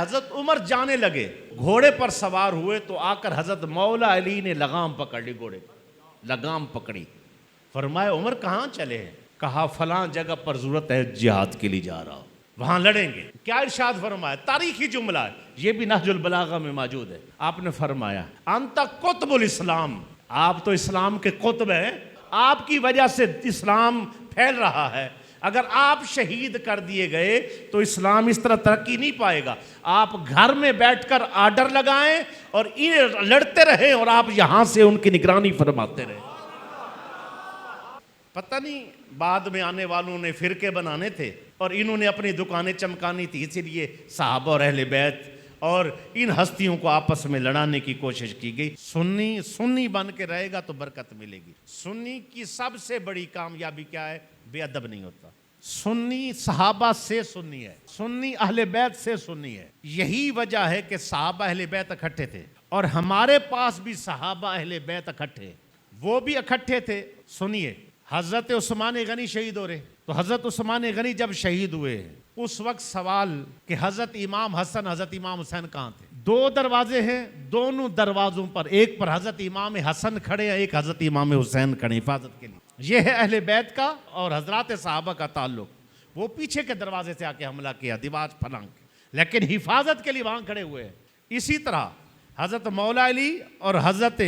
حضرت عمر جانے لگے، گھوڑے پر سوار ہوئے تو آ کر حضرت مولا علی نے لگام پکڑ لی، گھوڑے لگام پکڑی. فرمایا عمر کہاں چلے ہیں؟ کہا فلاں جگہ پر ضرورت ہے، جہاد کے لیے جا رہا ہوں، وہاں لڑیں گے. کیا ارشاد فرمایا؟ تاریخی جملہ ہے، یہ بھی نہج البلاغہ میں موجود ہے. آپ نے فرمایا انت قطب الاسلام، آپ تو اسلام کے قطب ہیں، آپ کی وجہ سے اسلام پھیل رہا ہے. اگر آپ شہید کر دیے گئے تو اسلام اس طرح ترقی نہیں پائے گا. آپ گھر میں بیٹھ کر آرڈر لگائیں اور انہیں لڑتے رہیں اور آپ یہاں سے ان کی نگرانی فرماتے رہیں. پتہ نہیں بعد میں آنے والوں نے فرقے بنانے تھے اور انہوں نے اپنی دکانیں چمکانی تھی، اسی لیے صحابہ اور اہل بیت اور ان ہستیوں کو آپس میں لڑانے کی کوشش کی گئی. سنی بن کے رہے گا تو برکت ملے گی. سنی کی سب سے بڑی کامیابی کیا ہے؟ بے ادب نہیں ہوتا. سنی صحابہ سے سنی ہے، سنی اہل بیت سے سنی ہے. یہی وجہ ہے کہ صحابہ اہل بیت اکٹھے تھے اور ہمارے پاس بھی صحابہ اہل بیت اکٹھے، وہ بھی اکٹھے تھے. سنیے، حضرت عثمان غنی شہید ہو رہے تو حضرت عثمان غنی جب شہید ہوئے اس وقت سوال کہ حضرت امام حسن حضرت امام حسین کہاں تھے؟ 2 دروازے ہیں، دونوں دروازوں پر ایک پر حضرت امام حسن کھڑے ہیں، ایک حضرت امام حسین کھڑے حفاظت کے لیے. یہ ہے اہل بیت کا اور حضرات صحابہ کا تعلق. وہ پیچھے کے دروازے سے آ کے حملہ کیا، دیوار پھلانگ کے، لیکن حفاظت کے لیے وہاں کھڑے ہوئے ہیں. اسی طرح حضرت مولا علی اور حضرت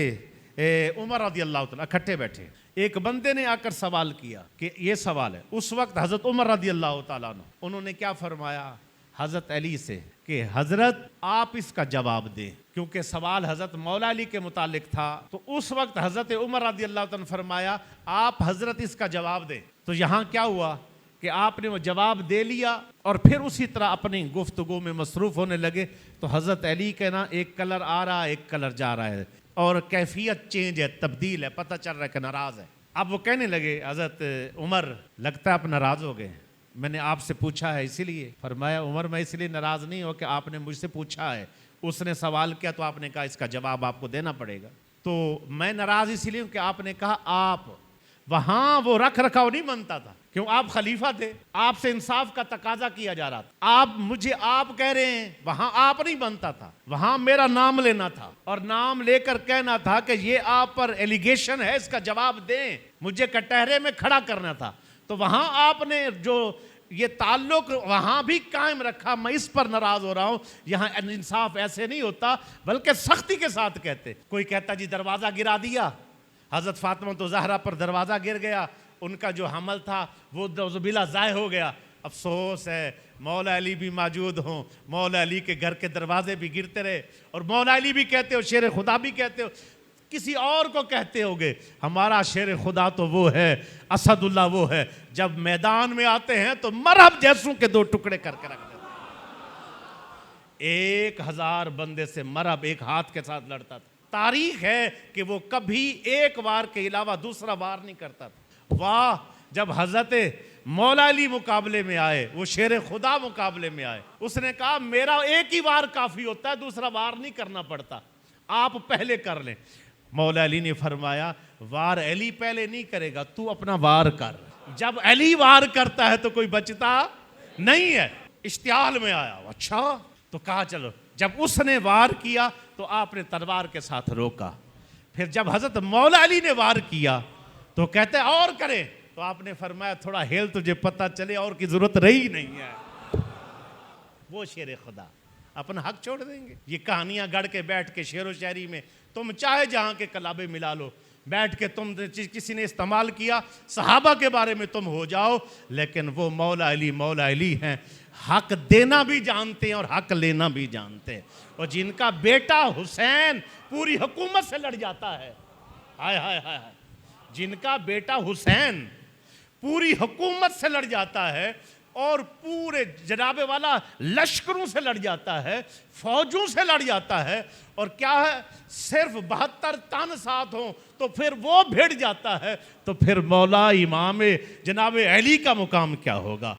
عمر رضی اللہ تعالیٰ اکٹھے بیٹھے. ایک بندے نے آ کر سوال کیا کہ یہ سوال ہے. اس وقت حضرت عمر رضی اللہ تعالیٰ عنہ انہوں نے کیا فرمایا حضرت علی سے کہ حضرت آپ اس کا جواب دیں، کیونکہ سوال حضرت مولا علی کے متعلق تھا. تو اس وقت حضرت عمر رضی اللہ تعالیٰ نے فرمایا آپ حضرت اس کا جواب دیں. تو یہاں کیا ہوا کہ آپ نے وہ جواب دے لیا اور پھر اسی طرح اپنی گفتگو میں مصروف ہونے لگے. تو حضرت علی کے نا ایک کلر آ رہا ہے، ایک کلر جا رہا ہے اور کیفیت چینج ہے، تبدیل ہے، پتہ چل رہا ہے کہ ناراض ہے. اب وہ کہنے لگے حضرت عمر لگتا ہے آپ ناراض ہو گئے، میں نے آپ سے پوچھا ہے اسی لیے. فرمایا عمر میں اس لیے ناراض نہیں ہوں کہ آپ نے مجھ سے پوچھا ہے، اس نے سوال کیا تو آپ نے کہا اس کا جواب آپ کو دینا پڑے گا. تو میں ناراض اسی لیے ہوں کہ آپ نے کہا آپ وہاں وہ رکھ رکھاؤ نہیں بنتا تھا، کیوں آپ خلیفہ تھے، آپ سے انصاف کا تقاضا کیا جا رہا تھا. آپ مجھے آپ کہہ رہے ہیں، وہاں آپ نہیں بنتا تھا، وہاں میرا نام لینا تھا اور نام لے کر کہنا تھا کہ یہ آپ پر ایلیگیشن ہے، اس کا جواب دیں، مجھے کٹہرے میں کھڑا کرنا تھا. تو وہاں آپ نے جو یہ تعلق وہاں بھی قائم رکھا. میں اس پر ناراض ہو رہا ہوں. یہاں انصاف ایسے نہیں ہوتا بلکہ سختی کے ساتھ کہتے. کوئی کہتا جی دروازہ گرا دیا، حضرت فاطمہ تو زہرا پر دروازہ گر گیا، ان کا جو حمل تھا وہ بلا ضائع ہو گیا. افسوس ہے مولا علی بھی موجود ہوں، مولا علی کے گھر کے دروازے بھی گرتے رہے. اور مولا علی بھی کہتے ہو، شیر خدا بھی کہتے ہو، کسی اور کو کہتے ہوگے. ہمارا شیر خدا تو وہ ہے، اسد اللہ وہ ہے، جب میدان میں آتے ہیں تو مرہب جیسوں کے 2 ٹکڑے کر کے رکھ دیتے. 1000 بندے سے مرہب ایک ہاتھ کے ساتھ لڑتا تھا. تاریخ ہے کہ وہ کبھی ایک وار کے علاوہ دوسرا وار نہیں کرتا تھا. واہ، جب حضرت مولا علی مقابلے میں آئے، وہ شیر خدا مقابلے میں آئے، اس نے کہا میرا ایک ہی وار کافی ہوتا ہے، دوسرا وار نہیں کرنا پڑتا، آپ پہلے کر لیں. مولا علی نے فرمایا وار علی پہلے نہیں کرے گا، تو اپنا وار کر. جب علی وار کرتا ہے تو کوئی بچتا نہیں ہے. اشتعال میں آیا، اچھا تو کہا چلو. جب اس نے وار کیا تو آپ نے تلوار کے ساتھ روکا. پھر جب حضرت مولا علی نے وار کیا تو کہتے اور کریں، تو آپ نے فرمایا تھوڑا ہیل تجھے پتہ چلے اور کی ضرورت رہی نہیں ہے. وہ شیر خدا اپنا حق چھوڑ دیں گے. یہ کہانیاں گڑھ کے بیٹھ کے شعر و شاعری میں تم چاہے جہاں کے کلابے ملا لو، بیٹھ کے تم کسی نے استعمال کیا صحابہ کے بارے میں تم ہو جاؤ، لیکن وہ مولا علی ہیں، حق دینا بھی جانتے ہیں اور حق لینا بھی جانتے ہیں. اور جن کا بیٹا حسین پوری حکومت سے لڑ جاتا ہے، ہائے ہائے ہائے، جن کا بیٹا حسین پوری حکومت سے لڑ جاتا ہے اور پورے جناب والا لشکروں سے لڑ جاتا ہے، فوجوں سے لڑ جاتا ہے، اور کیا ہے صرف 72 تن ساتھ ہوں تو پھر وہ بھیڑ جاتا ہے، تو پھر مولا امام جناب علی کا مقام کیا ہوگا.